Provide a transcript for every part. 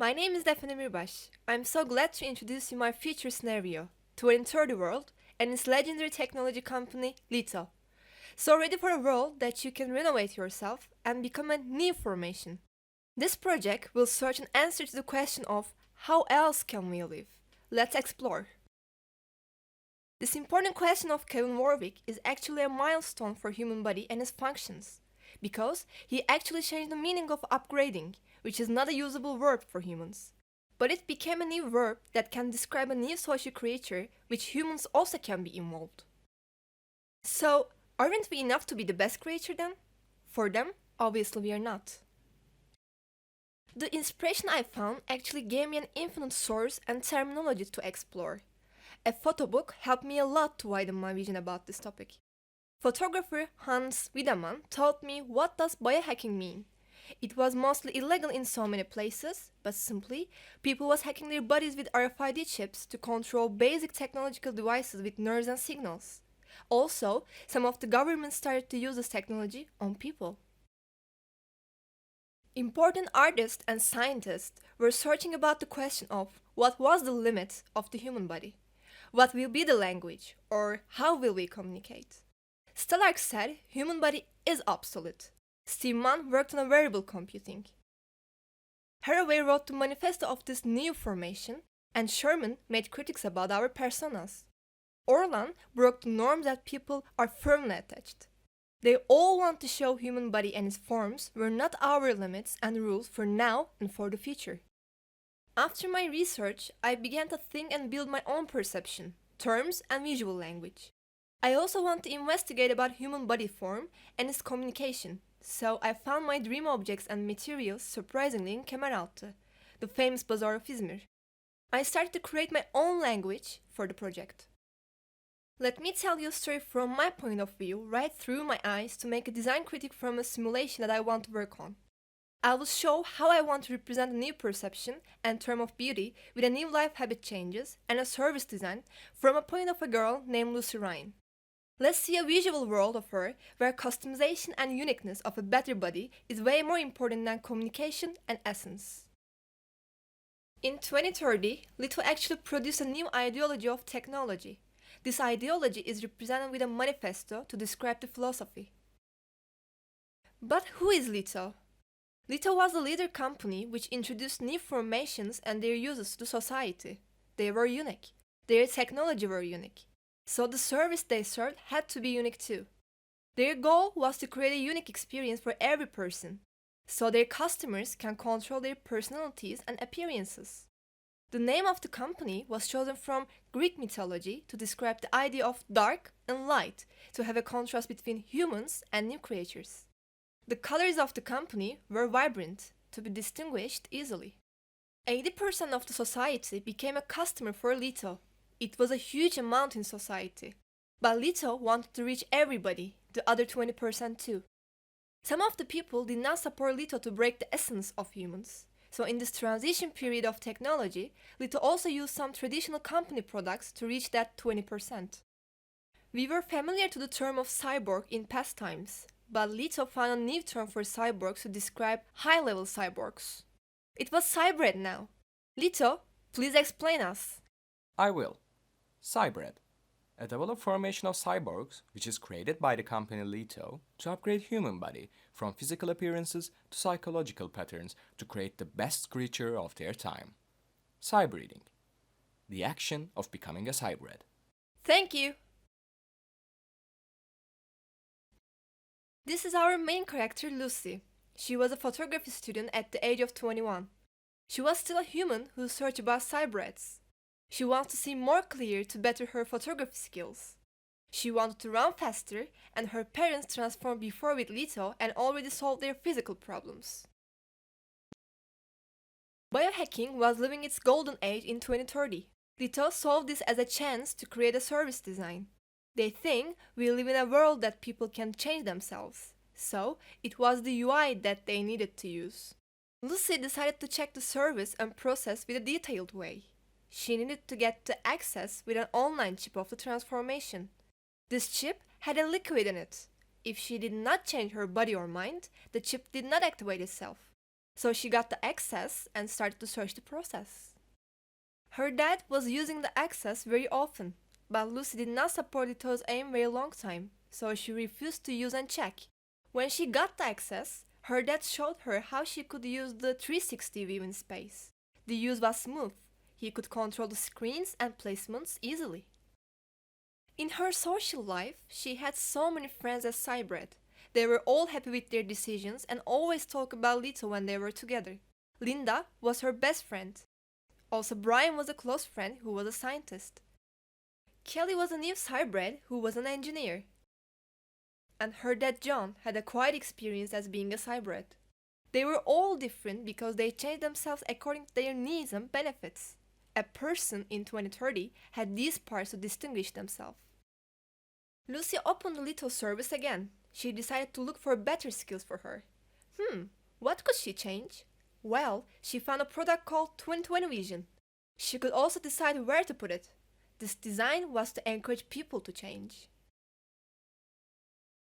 My name is Defne Mirbaş. I'm so glad to introduce you my future scenario, 2030 world and its legendary technology company, Leto. So ready for a world that you can renovate yourself and become a new formation. This project will search and answer to the question of how else can we live? Let's explore. This important question of Kevin Warwick is actually a milestone for human body and its functions, because he actually changed the meaning of upgrading, which is not a usable word for humans. But it became a new verb that can describe a new social creature which humans also can be involved. So, aren't we enough to be the best creature then? For them, obviously we are not. The inspiration I found actually gave me an infinite source and terminology to explore. A photo book helped me a lot to widen my vision about this topic. Photographer Hans Wiedemann taught me what does biohacking mean. It was mostly illegal in so many places, but simply, people was hacking their bodies with RFID chips to control basic technological devices with nerves and signals. Also, some of the governments started to use this technology on people. Important artists and scientists were searching about the question of what was the limit of the human body. What will be the language, or how will we communicate? Stelarc said human body is obsolete. Steve Mann worked on a wearable computing. Haraway wrote the manifesto of this new formation, and Sherman made critiques about our personas. Orlan broke the norm that people are firmly attached. They all want to show human body and its forms were not our limits and rules for now and for the future. After my research, I began to think and build my own perception, terms, and visual language. I also want to investigate about human body form and its communication, so I found my dream objects and materials surprisingly in Kemeraltı, the famous bazaar of Izmir. I started to create my own language for the project. Let me tell you a story from my point of view, right through my eyes, to make a design critique from a simulation that I want to work on. I will show how I want to represent a new perception and term of beauty with a new life habit changes and a service design from a point of a girl named Lucy Ryan. Let's see a visual world of her where customization and uniqueness of a better body is way more important than communication and essence. In 2030, Leto actually produced a new ideology of technology. This ideology is represented with a manifesto to describe the philosophy. But who is Leto? Leto was the leader company which introduced new formations and their uses to society. They were unique. Their technology were unique. So the service they served had to be unique too. Their goal was to create a unique experience for every person, so their customers can control their personalities and appearances. The name of the company was chosen from Greek mythology to describe the idea of dark and light, to have a contrast between humans and new creatures. The colors of the company were vibrant, to be distinguished easily. 80% of the society became a customer for Leto. It was a huge amount in society. But Leto wanted to reach everybody, the other 20% too. Some of the people did not support Leto to break the essence of humans. So in this transition period of technology, Leto also used some traditional company products to reach that 20%. We were familiar to the term of cyborg in past times, but Leto found a new term for cyborgs to describe high-level cyborgs. It was cybrid now. Leto, please explain us. I will. Cybrid, a developed formation of cyborgs which is created by the company Leto to upgrade human body from physical appearances to psychological patterns to create the best creature of their time. Cybreeding, the action of becoming a cybrid. Thank you. This is our main character, Lucy. She was a photography student at the age of 21. She was still a human who searched about cybrids. She wants to see more clear to better her photography skills. She wanted to run faster, and her parents transformed before with Leto and already solved their physical problems. Biohacking was living its golden age in 2030. Leto solved this as a chance to create a service design. They think we live in a world that people can change themselves, so it was the UI that they needed to use. Lucy decided to check the service and process with a detailed way. She needed to get the access with an online chip of the transformation. This chip had a liquid in it. If she did not change her body or mind, the chip did not activate itself. So she got the access and started to search the process. Her dad was using the access very often, but Lucy did not support Leto's aim very long time, so she refused to use and check. When she got the access, her dad showed her how she could use the 360 view in space. The use was smooth. He could control the screens and placements easily. In her social life, she had so many friends as Cybrid. They were all happy with their decisions and always talked about Leto when they were together. Linda was her best friend. Also, Brian was a close friend who was a scientist. Kelly was a new Cybrid who was an engineer. And her dad John had a quiet experience as being a Cybrid. They were all different because they changed themselves according to their needs and benefits. A person in 2030 had these parts to distinguish themselves. Lucy opened the Leto service again. She decided to look for better skills for her. What could she change? Well, she found a product called 2020 Vision. She could also decide where to put it. This design was to encourage people to change.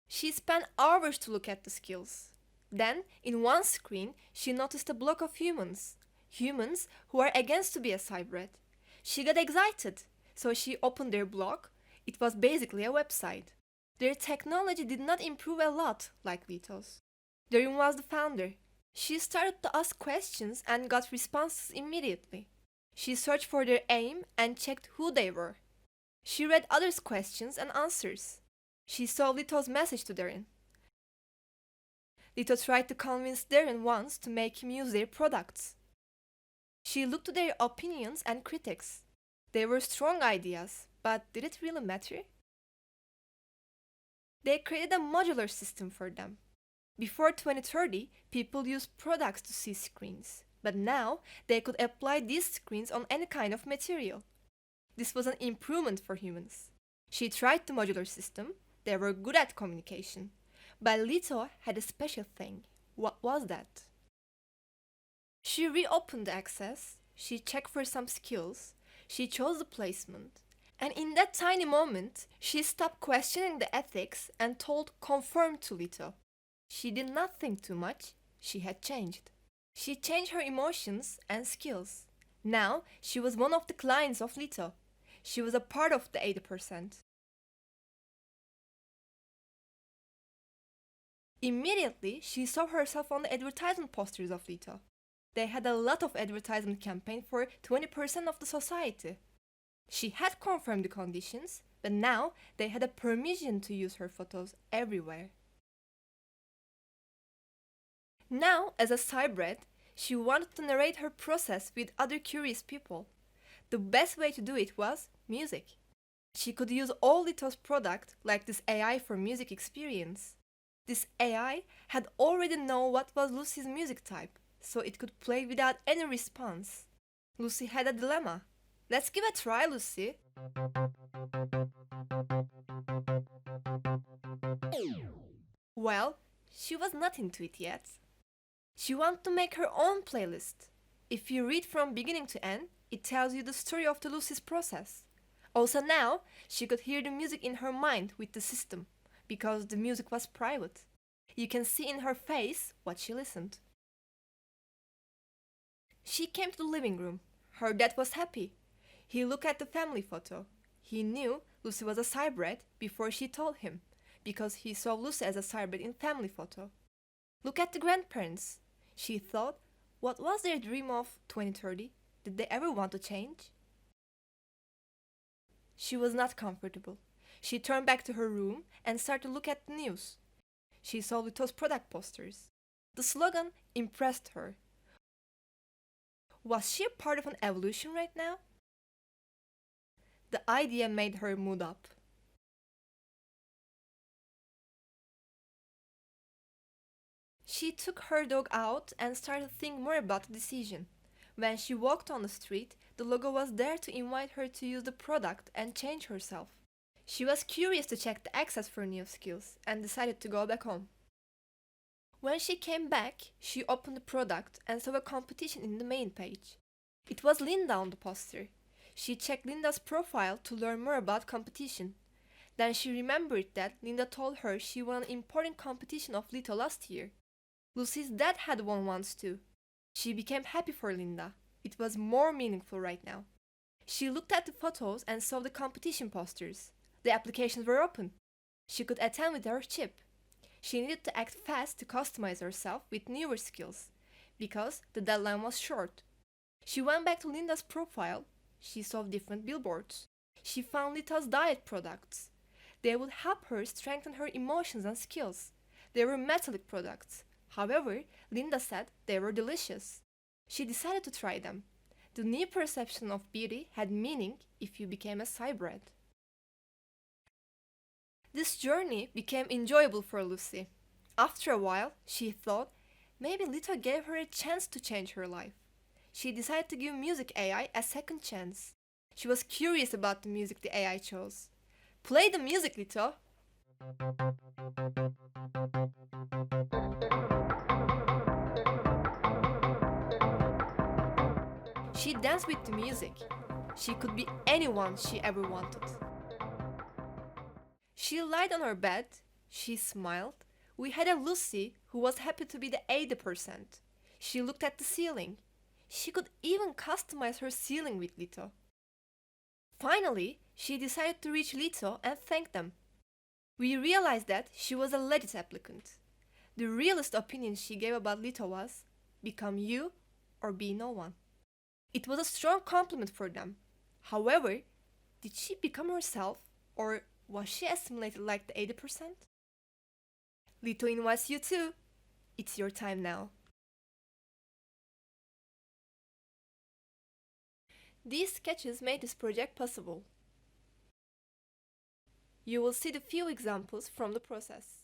She spent hours to look at the skills. Then, in one screen, she noticed a block of humans. Humans who are against to be a Cybrid. She got excited, so she opened their blog. It was basically a website. Their technology did not improve a lot like Leto's. Darren was the founder. She started to ask questions and got responses immediately. She searched for their aim and checked who they were. She read others' questions and answers. She saw Leto's message to Darren. Leto tried to convince Darren once to make him use their products. She looked to their opinions and critics. They were strong ideas, but did it really matter? They created a modular system for them. Before 2030, people used products to see screens, but now they could apply these screens on any kind of material. This was an improvement for humans. She tried the modular system. They were good at communication. But Leto had a special thing. What was that? She reopened the access, she checked for some skills, she chose the placement, and in that tiny moment, she stopped questioning the ethics and told confirm to Leto. She did not think too much, she had changed. She changed her emotions and skills. Now, she was one of the clients of Leto. She was a part of the 80%. Immediately, she saw herself on the advertisement posters of Leto. They had a lot of advertisement campaign for 20% of the society. She had confirmed the conditions, but now they had a permission to use her photos everywhere. Now, as a Cybrid, she wanted to narrate her process with other curious people. The best way to do it was music. She could use all Leto's product like this AI for music experience. This AI had already known what was Lucy's music type, so it could play without any response. Lucy had a dilemma. Let's give a try, Lucy. Well, she was not into it yet. She wanted to make her own playlist. If you read from beginning to end, it tells you the story of the Lucy's process. Also now, she could hear the music in her mind with the system, because the music was private. You can see in her face what she listened. She came to the living room. Her dad was happy. He looked at the family photo. He knew Lucy was a Cybrid before she told him, because he saw Lucy as a Cybrid in family photo. Look at the grandparents. She thought, what was their dream of 2030? Did they ever want to change? She was not comfortable. She turned back to her room and started to look at the news. She saw Leto's product posters. The slogan impressed her. Was she a part of an evolution right now? The idea made her mood up. She took her dog out and started to think more about the decision. When she walked on the street, the logo was there to invite her to use the product and change herself. She was curious to check the access for new skills and decided to go back home. When she came back, she opened the product and saw a competition in the main page. It was Linda on the poster. She checked Linda's profile to learn more about competition. Then she remembered that Linda told her she won an important competition of Leto last year. Lucy's dad had won once too. She became happy for Linda. It was more meaningful right now. She looked at the photos and saw the competition posters. The applications were open. She could attend with her chip. She needed to act fast to customize herself with newer skills, because the deadline was short. She went back to Linda's profile. She saw different billboards. She found Lita's diet products. They would help her strengthen her emotions and skills. They were metallic products. However, Linda said they were delicious. She decided to try them. The new perception of beauty had meaning if you became a cybrid. This journey became enjoyable for Lucy. After a while, she thought maybe Leto gave her a chance to change her life. She decided to give Music AI a second chance. She was curious about the music the AI chose. Play the music, Leto! She danced with the music. She could be anyone she ever wanted. She lied on her bed. She smiled. We had a Lucy who was happy to be the 80%. She looked at the ceiling. She could even customize her ceiling with Leto. Finally, she decided to reach Leto and thank them. We realized that she was a legit applicant. The realest opinion she gave about Leto was, become you or be no one. It was a strong compliment for them. However, did she become herself, or was she assimilated like the 80%? Leto invites you too. It's your time now. These sketches made this project possible. You will see the few examples from the process.